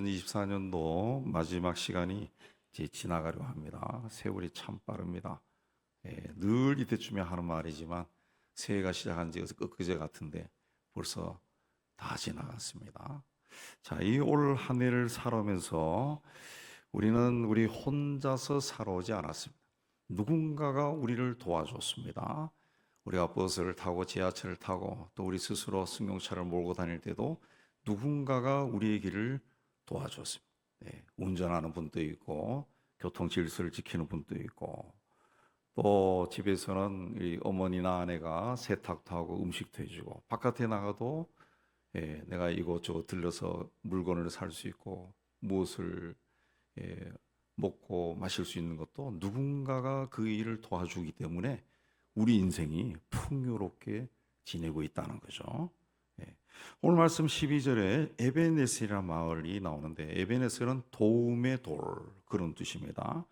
2024년도 마지막 시간이 이제 지나가려 합니다. 세월이 참 빠릅니다. 늘 이때쯤에 하는 말이지만 새해가 시작한 지 엊그제 같은데 벌써 다 지나갔습니다. 자, 이 올 한 해를 살아오면서 우리는 우리 혼자서 살아오지 않았습니다. 누군가가 우리를 도와줬습니다. 우리가 버스를 타고 지하철을 타고 또 우리 스스로 승용차를 몰고 다닐 때도 누군가가 우리의 길을 도와줬습니다. 운전하는 분도 있고 교통 질서를 지키는 분도 있고 또 집에서는 이 어머니나 아내가 세탁도 하고 음식도 해주고 바깥에 나가도 내가 이곳저곳 들려서 물건을 살 수 있고 무엇을 먹고 마실 수 있는 것도 누군가가 그 일을 도와주기 때문에 우리 인생이 풍요롭게 지내고 있다는 거죠. 오늘 말씀 12절에 에베네셀이라는 마을이 나오는데 에베네셀은 도움의 돌 그런 뜻입니다.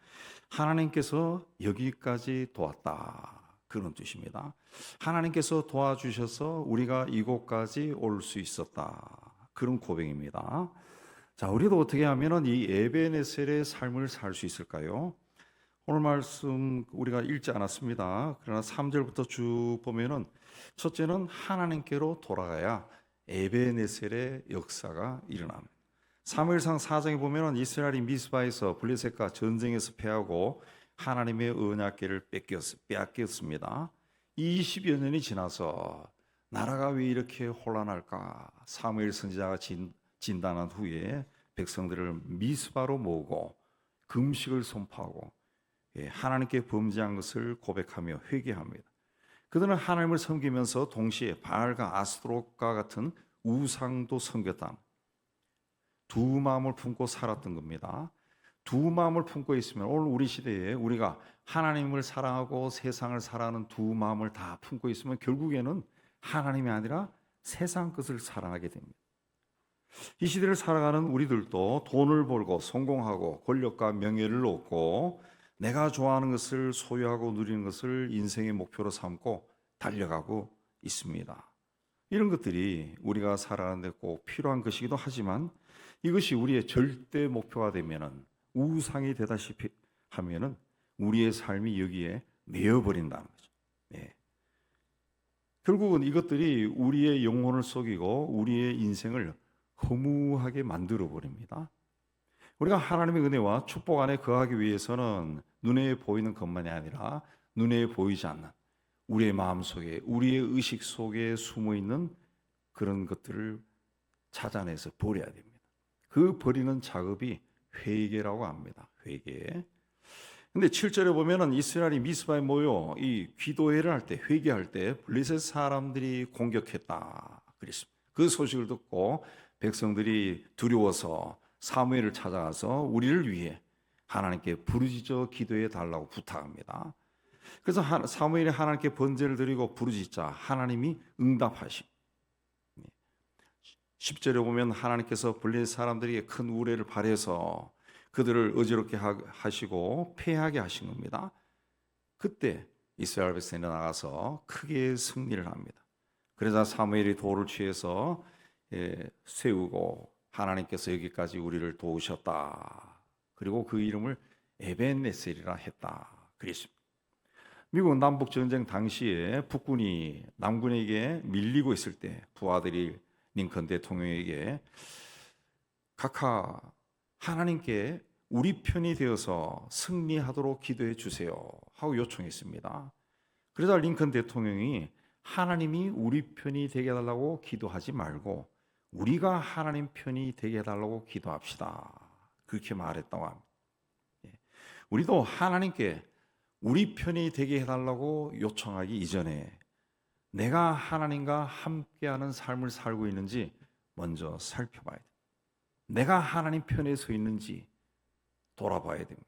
하나님께서 여기까지 도왔다 그런 뜻입니다. 하나님께서 도와주셔서 우리가 이곳까지 올 수 있었다 그런 고백입니다. 자, 우리도 어떻게 하면 이 에베네셀의 삶을 살 수 있을까요? 오늘 말씀 우리가 읽지 않았습니다. 그러나 3절부터 쭉 보면은 첫째는 하나님께로 돌아가야 에베네셀의 역사가 일어납니다. 사무엘상 4장에 보면은 이스라엘이 미스바에서 블레셋과 전쟁에서 패하고 하나님의 언약궤를 빼앗겼습니다. 20여 년이 지나서 나라가 왜 이렇게 혼란할까? 사무엘 선지자가 진단한 후에 백성들을 미스바로 모으고 금식을 선포하고 하나님께 범죄한 것을 고백하며 회개합니다. 그들은 하나님을 섬기면서 동시에 바알과 아스토롯과 같은 우상도 섬겼다. 두 마음을 품고 살았던 겁니다. 두 마음을 품고 있으면 오늘 우리 시대에 우리가 하나님을 사랑하고 세상을 사랑하는 두 마음을 다 품고 있으면 결국에는 하나님이 아니라 세상 것을 사랑하게 됩니다. 이 시대를 살아가는 우리들도 돈을 벌고 성공하고 권력과 명예를 얻고 내가 좋아하는 것을 소유하고 누리는 것을 인생의 목표로 삼고 달려가고 있습니다. 이런 것들이 우리가 살아가는데 꼭 필요한 것이기도 하지만 이것이 우리의 절대 목표가 되면은 우상이 되다시피 하면은 우리의 삶이 여기에 매여버린다는 거죠. 결국은 이것들이 우리의 영혼을 속이고 우리의 인생을 허무하게 만들어 버립니다. 우리가 하나님의 은혜와 축복 안에 거하기 위해서는 눈에 보이는 것만이 아니라 눈에 보이지 않는 우리의 마음속에 우리의 의식 속에 숨어있는 그런 것들을 찾아내서 버려야 됩니다. 그 버리는 작업이 회개라고 합니다. 회개. 근데 7절에 보면은 이스라엘이 미스바에 모여 이 기도회를 할 때 회개할 때 블레셋 사람들이 공격했다 그랬습니다. 그 소식을 듣고 백성들이 두려워서 사무엘을 찾아가서 우리를 위해 하나님께 부르짖어 기도해 달라고 부탁합니다. 그래서 사무엘이 하나님께 번제를 드리고 부르짖자 하나님이 응답하십니다. 10절에 보면 하나님께서 블레셋 사람들에게 큰 우레를 발해서 그들을 어지럽게 하시고 패하게 하신 겁니다. 그때 이스라엘 백성이 나가서 크게 승리를 합니다. 그러자 사무엘이 돌을 취해서 세우고 하나님께서 여기까지 우리를 도우셨다. 그리고 그 이름을 에벤네셀이라 했다. 그랬습니다. 미국 남북 전쟁 당시에 북군이 남군에게 밀리고 있을 때 부하들이 링컨 대통령에게 각하 하나님께 우리 편이 되어서 승리하도록 기도해 주세요 하고 요청했습니다. 그러자 링컨 대통령이 하나님이 우리 편이 되게 해달라고 기도하지 말고 우리가 하나님 편이 되게 해달라고 기도합시다. 그렇게 말했다고 합니다. 우리도 하나님께 우리 편이 되게 해달라고 요청하기 이전에 내가 하나님과 함께하는 삶을 살고 있는지 먼저 살펴봐야 돼요. 내가 하나님 편에 서 있는지 돌아봐야 됩니다.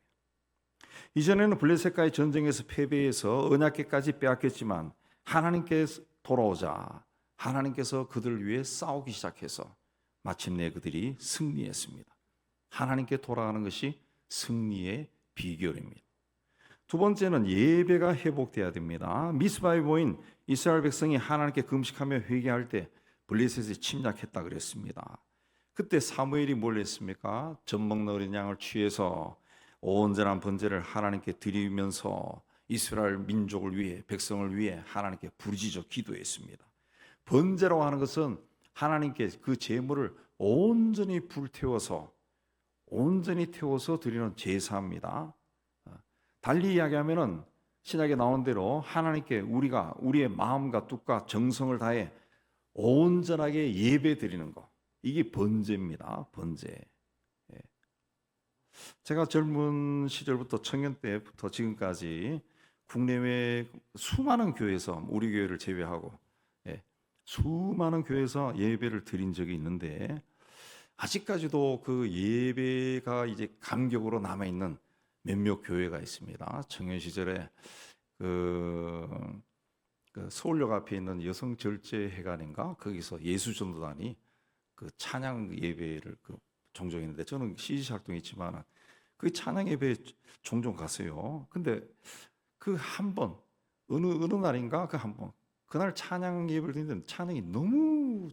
이전에는 블레셋과의 전쟁에서 패배해서 언약궤까지 빼앗겼지만 하나님께 돌아오자 하나님께서 그들을 위해 싸우기 시작해서 마침내 그들이 승리했습니다. 하나님께 돌아가는 것이 승리의 비결입니다. 두 번째는 예배가 회복돼야 됩니다. 미스바에 모인 이스라엘 백성이 하나님께 금식하며 회개할 때 블레셋이 침략했다 그랬습니다. 그때 사무엘이 뭘 했습니까? 젖 먹는 어린 양을 취해서 온전한 번제를 하나님께 드리면서 이스라엘 민족을 위해, 백성을 위해 하나님께 부르짖어 기도했습니다. 번제라고 하는 것은 하나님께 그 제물을 온전히 태워서 드리는 제사입니다. 달리 이야기하면은 신약에 나온 대로 하나님께 우리가 우리의 마음과 뜻과 정성을 다해 온전하게 예배 드리는 것, 이게 번제입니다. 번제. 예. 제가 젊은 시절부터 청년 때부터 지금까지 국내외 수많은 교회에서, 우리 교회를 제외하고 수많은 교회에서 예배를 드린 적이 있는데, 아직까지도 그 예배가 이제 감격으로 남아 있는 몇몇 교회가 있습니다. 청년 시절에 그 서울역 앞에 있는 여성절제회관인가, 거기서 예수전도단이 그 찬양 예배를 종종 했는데, 저는 CGC 활동했지만 그 찬양 예배 종종 갔어요. 근데 그 한 번, 어느 날인가, 그 한 번, 그날 찬양 예배를 드리는데 찬양이 너무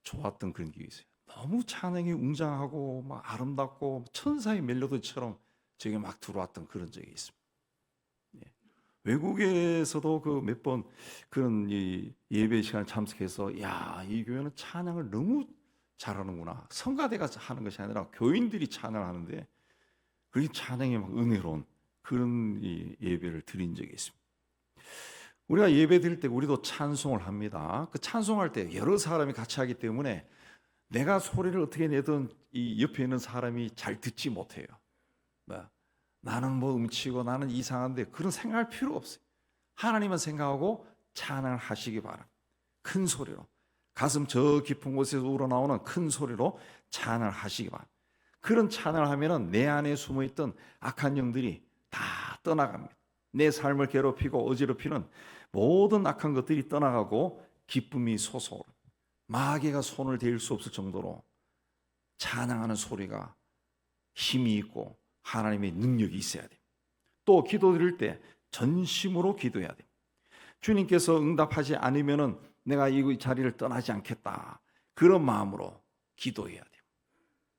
좋았던 그런 기억이 있어요. 너무 찬양이 웅장하고 막 아름답고 천사의 멜로디처럼 저게 막 들어왔던 그런 적이 있습니다. 예. 외국에서도 그 몇 번 그런 이 예배 시간에 참석해서, 야, 이 교회는 찬양을 너무 잘하는구나. 성가대가 하는 것이 아니라 교인들이 찬양하는데 그게 찬양이 막 은혜로운 그런 이 예배를 드린 적이 있습니다. 우리가 예배 드릴 때 우리도 찬송을 합니다. 그 찬송할 때 여러 사람이 같이 하기 때문에 내가 소리를 어떻게 내든 이 옆에 있는 사람이 잘 듣지 못해요. 나는 뭐 음치고 나는 이상한데, 그런 생각할 필요 없어요. 하나님은 생각하고 찬양을 하시기 바랍니다. 큰 소리로, 가슴 저 깊은 곳에서 우러나오는 큰 소리로 찬양을 하시기 바랍니다. 그런 찬양을 하면은 내 안에 숨어있던 악한 영들이 다 떠나갑니다. 내 삶을 괴롭히고 어지럽히는 모든 악한 것들이 떠나가고 기쁨이 솟아오릅니다. 마귀가 손을 댈 수 없을 정도로 찬양하는 소리가 힘이 있고 하나님의 능력이 있어야 돼요. 또 기도드릴 때 전심으로 기도해야 돼요. 주님께서 응답하지 않으면은 내가 이 자리를 떠나지 않겠다, 그런 마음으로 기도해야 돼요.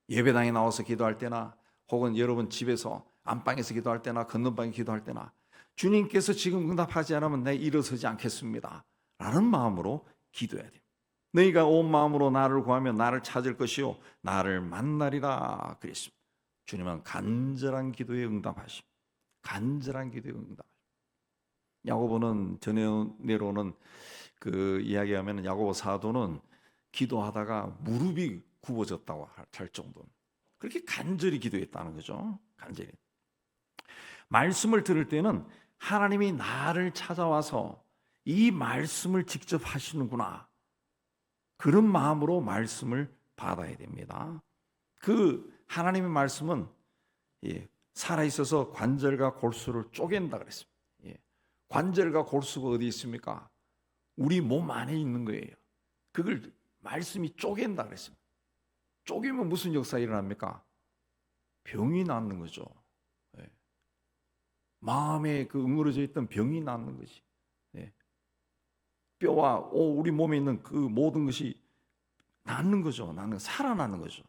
예배당에 나와서 기도할 때나, 혹은 여러분 집에서 안방에서 기도할 때나, 건너방에 기도할 때나, 주님께서 지금 응답하지 않으면 내가 일어서지 않겠습니다 라는 마음으로 기도해야 돼요. 너희가 온 마음으로 나를 구하면 나를 찾을 것이요 나를 만나리라 그랬습니다. 주님은 간절한 기도에 응답하심. 간절한 기도에 응답하심. 야고보는 전에 내려오는 그 이야기하면, 야고보 사도는 기도하다가 무릎이 굽어졌다고 할 정도, 그렇게 간절히 기도했다는 거죠. 간절히. 말씀을 들을 때는 하나님이 나를 찾아와서 이 말씀을 직접 하시는구나, 그런 마음으로 말씀을 받아야 됩니다. 그 하나님의 말씀은 살아있어서 관절과 골수를 쪼갠다 그랬습니다. 관절과 골수가 어디 있습니까? 우리 몸 안에 있는 거예요. 그걸 말씀이 쪼갠다 그랬습니다. 쪼개면 무슨 역사가 일어납니까? 병이 낫는 거죠. 마음에 그 응어려져 있던 병이 낫는 것이, 뼈와 우리 몸에 있는 그 모든 것이 낫는 거죠. 살아나는 거죠.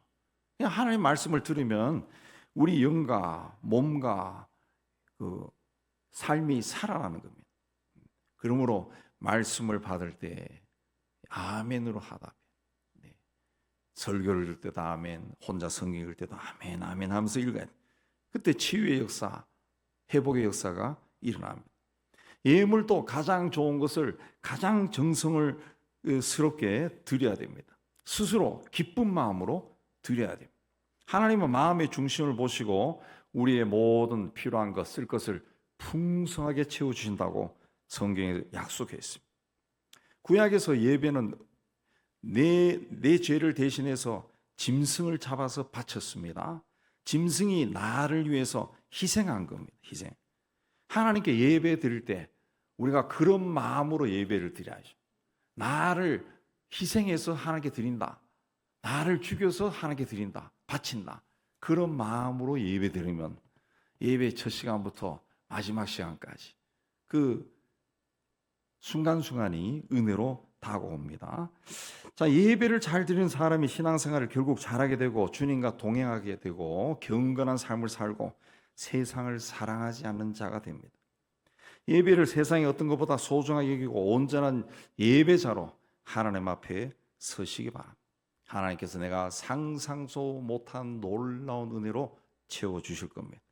그냥 하나님의 말씀을 들으면 우리 영과 몸과 그 삶이 살아나는 겁니다. 그러므로 말씀을 받을 때 아멘으로 하다. 설교를 들 때도 아멘, 혼자 성경 읽을 때도 아멘, 아멘 하면서 읽어야 돼. 그때 치유의 역사, 회복의 역사가 일어납니다. 예물도 가장 좋은 것을 가장 정성을 스럽게 드려야 됩니다. 스스로 기쁜 마음으로 드려야 됩니다. 하나님은 마음의 중심을 보시고 우리의 모든 필요한 것, 쓸 것을 풍성하게 채워주신다고 성경에 약속했습니다. 구약에서 예배는 내 죄를 대신해서 짐승을 잡아서 바쳤습니다. 짐승이 나를 위해서 희생한 겁니다. 희생. 하나님께 예배 드릴 때 우리가 그런 마음으로 예배를 드려야죠. 나를 희생해서 하나님께 드린다, 나를 죽여서 하나님께 드린다, 바친다, 그런 마음으로 예배 드리면 예배 첫 시간부터 마지막 시간까지 그 순간순간이 은혜로 다가옵니다. 자, 예배를 잘 드리는 사람이 신앙생활을 결국 잘하게 되고 주님과 동행하게 되고 경건한 삶을 살고 세상을 사랑하지 않는 자가 됩니다. 예배를 세상의 어떤 것보다 소중하게 여기고 온전한 예배자로 하나님 앞에 서시기 바랍니다. 하나님께서 내가 상상도 못한 놀라운 은혜로 채워주실 겁니다.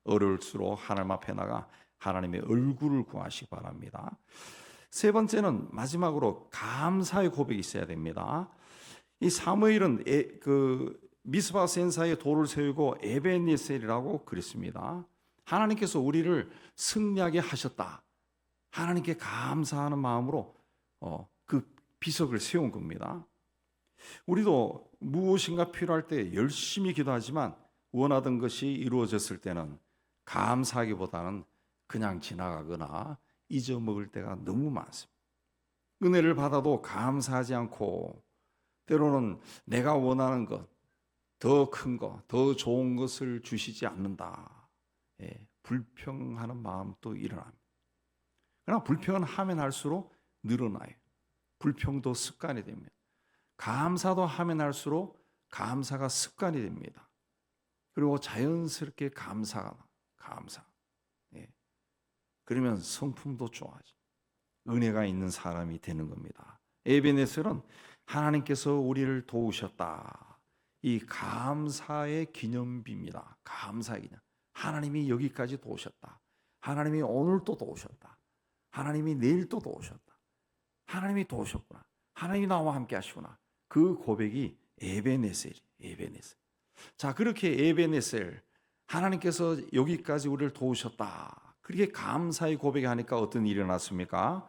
어려울수록 하나님 앞에 나가 하나님의 얼굴을 구하시기 바랍니다. 세 번째는 마지막으로 감사의 고백이 있어야 됩니다. 이 사무엘은 미스바 센사에 돌을 세우고 에벤예셀이라고 그랬습니다. 하나님께서 우리를 승리하게 하셨다. 하나님께 감사하는 마음으로 그 비석을 세운 겁니다. 우리도 무엇인가 필요할 때 열심히 기도하지만 원하던 것이 이루어졌을 때는 감사하기보다는 그냥 지나가거나 잊어먹을 때가 너무 많습니다. 은혜를 받아도 감사하지 않고 때로는 내가 원하는 것, 더 큰 것, 더 좋은 것을 주시지 않는다. 불평하는 마음도 일어납니다. 그러나 불평은 하면 할수록 늘어나요. 불평도 습관이 됩니다. 감사도 하면 할수록 감사가 습관이 됩니다. 그리고 자연스럽게 감사. 그러면 성품도 좋아져. 은혜가 있는 사람이 되는 겁니다. 에베네셀은 하나님께서 우리를 도우셨다. 이 감사의 기념비입니다. 감사의 기념. 하나님이 여기까지 도우셨다. 하나님이 오늘 또 도우셨다. 하나님이 내일 또 도우셨다. 하나님이 도우셨구나. 하나님이 나와 함께 하시구나. 그 고백이 에베네셀이. 에베네셀. 자, 그렇게 에베네셀, 하나님께서 여기까지 우리를 도우셨다. 그렇게 감사의 고백하니까 어떤 일이 일어났습니까?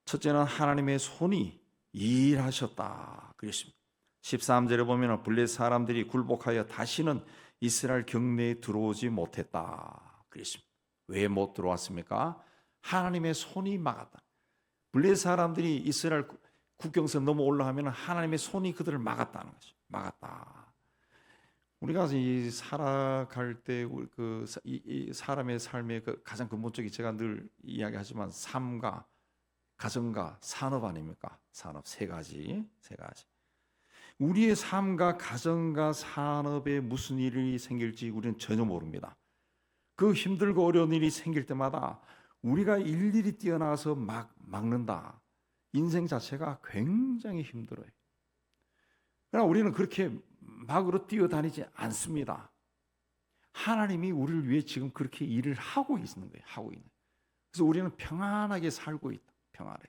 첫째는 하나님의 손이 일하셨다. 그랬습니다. 13절에 보면 블레셋 사람들이 굴복하여 다시는 이스라엘 경내에 들어오지 못했다. 그랬습니다. 왜 못 들어왔습니까? 하나님의 손이 막았다. 블레셋 사람들이 이스라엘 국경선 넘어 올라가면 하나님의 손이 그들을 막았다는 거죠. 막았다. 우리가 이 살아갈 때 이 사람의 삶의 가장 근본적인 제가 늘 이야기하지만 삶과 가정과 산업 아닙니까? 산업 세 가지. 우리의 삶과 가정과 산업에 무슨 일이 생길지 우리는 전혀 모릅니다. 그 힘들고 어려운 일이 생길 때마다 우리가 일일이 뛰어나가서 막는다. 인생 자체가 굉장히 힘들어요. 그러나 우리는 그렇게 막으로 뛰어다니지 않습니다. 하나님이 우리를 위해 지금 그렇게 일을 하고 있는 거예요. 하고 있는. 그래서 우리는 평안하게 살고 있다. 평안하게.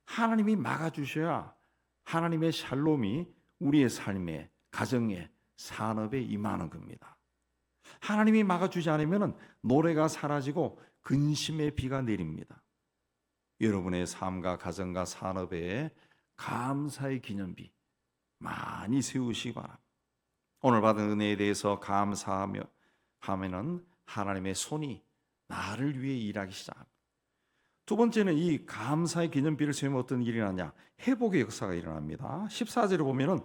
하나님이 막아주셔야 하나님의 샬롬이 우리의 삶에, 가정에, 산업에 임하는 겁니다. 하나님이 막아주지 않으면 노래가 사라지고 근심의 비가 내립니다. 여러분의 삶과 가정과 산업에 감사의 기념비 많이 세우시기 바랍니다. 오늘 받은 은혜에 대해서 감사하며 하면은 하나님의 손이 나를 위해 일하기 시작합니다. 두 번째는 이 감사의 기념비를 세우면 어떤 일이 일어나냐? 회복의 역사가 일어납니다. 14절에 보면은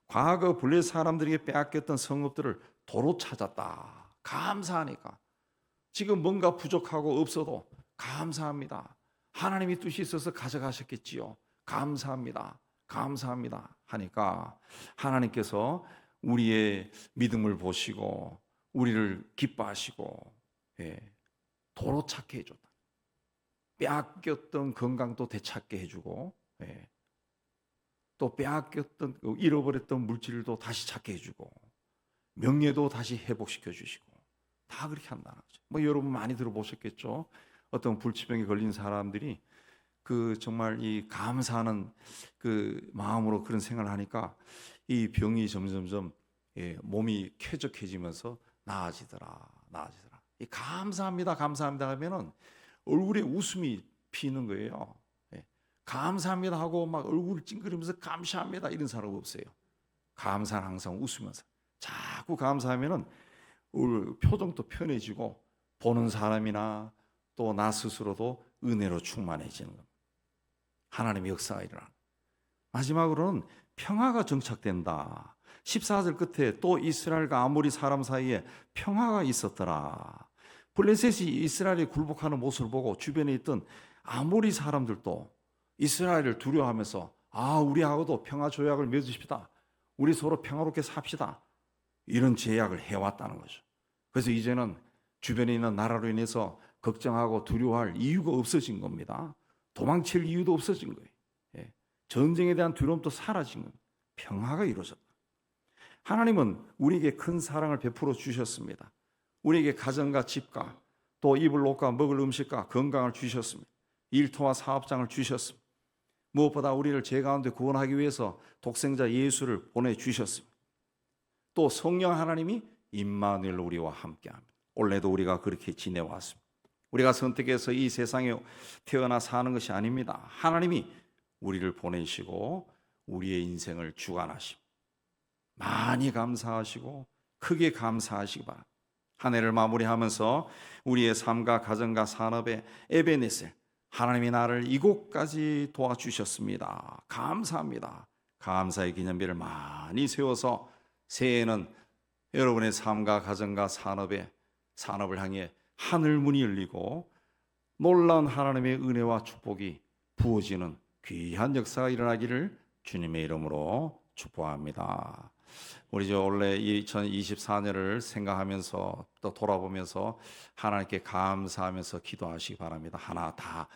과거 블레셋 사람들에게 빼앗겼던 성읍들을 도로 찾았다. 감사하니까. 지금 뭔가 부족하고 없어도 감사합니다. 하나님이 뜻이 있어서 가져가셨겠지요. 감사합니다. 감사합니다. 하니까 하나님께서 우리의 믿음을 보시고 우리를 기뻐하시고 도로 찾게 해줬다. 빼앗겼던 건강도 되찾게 해주고 또 빼앗겼던 잃어버렸던 물질도 다시 찾게 해주고 명예도 다시 회복시켜 주시고 다 그렇게 한다는 거죠. 뭐 여러분 많이 들어보셨겠죠. 어떤 불치병에 걸린 사람들이 정말 이 감사하는 그 마음으로 그런 생각을 하니까 이 병이 점점점 몸이 쾌적해지면서 나아지더라. 이 감사합니다 하면은 얼굴에 웃음이 피는 거예요. 감사합니다 하고 막 얼굴을 찡그리면서 감사합니다 이런 사람 없어요. 감사는 항상 웃으면서 자꾸 감사하면은 표정도 편해지고 보는 사람이나 또 나 스스로도 은혜로 충만해지는 겁니다. 하나님의 역사가 일어나. 마지막으로는 평화가 정착된다. 14절 끝에 또 이스라엘과 아모리 사람 사이에 평화가 있었더라. 블레셋이 이스라엘이 굴복하는 모습을 보고 주변에 있던 아모리 사람들도 이스라엘을 두려워하면서 우리하고도 평화 조약을 맺으십시다. 우리 서로 평화롭게 삽시다. 이런 제약을 해왔다는 거죠. 그래서 이제는 주변에 있는 나라로 인해서 걱정하고 두려워할 이유가 없어진 겁니다. 도망칠 이유도 없어진 거예요. 예. 전쟁에 대한 두려움도 사라진 겁니다. 평화가 이루어졌다. 하나님은 우리에게 큰 사랑을 베풀어 주셨습니다. 우리에게 가정과 집과 또 입을 옷과 먹을 음식과 건강을 주셨습니다. 일터와 사업장을 주셨습니다. 무엇보다 우리를 죄 가운데 구원하기 위해서 독생자 예수를 보내주셨습니다. 또 성령 하나님이 임마누엘 우리와 함께합니다. 원래도 우리가 그렇게 지내왔습니다. 우리가 선택해서 이 세상에 태어나 사는 것이 아닙니다. 하나님이 우리를 보내시고 우리의 인생을 주관하십니다. 많이 감사하시고 크게 감사하시기 바랍니다. 한 해를 마무리하면서 우리의 삶과 가정과 산업의 에베네셀, 하나님이 나를 이곳까지 도와주셨습니다. 감사합니다. 감사의 기념비를 많이 세워서 새해에는 여러분의 삶과 가정과 산업을 향해 하늘 문이 열리고 놀라운 하나님의 은혜와 축복이 부어지는 귀한 역사가 일어나기를 주님의 이름으로 축복합니다. 우리 원래 2024년을 생각하면서 또 돌아보면서 하나님께 감사하면서 기도하시기 바랍니다. 하나 다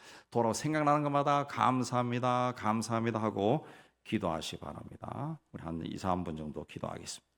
생각나는 것마다 감사합니다, 감사합니다 하고 기도하시기 바랍니다. 우리 한 2, 3분 정도 기도하겠습니다.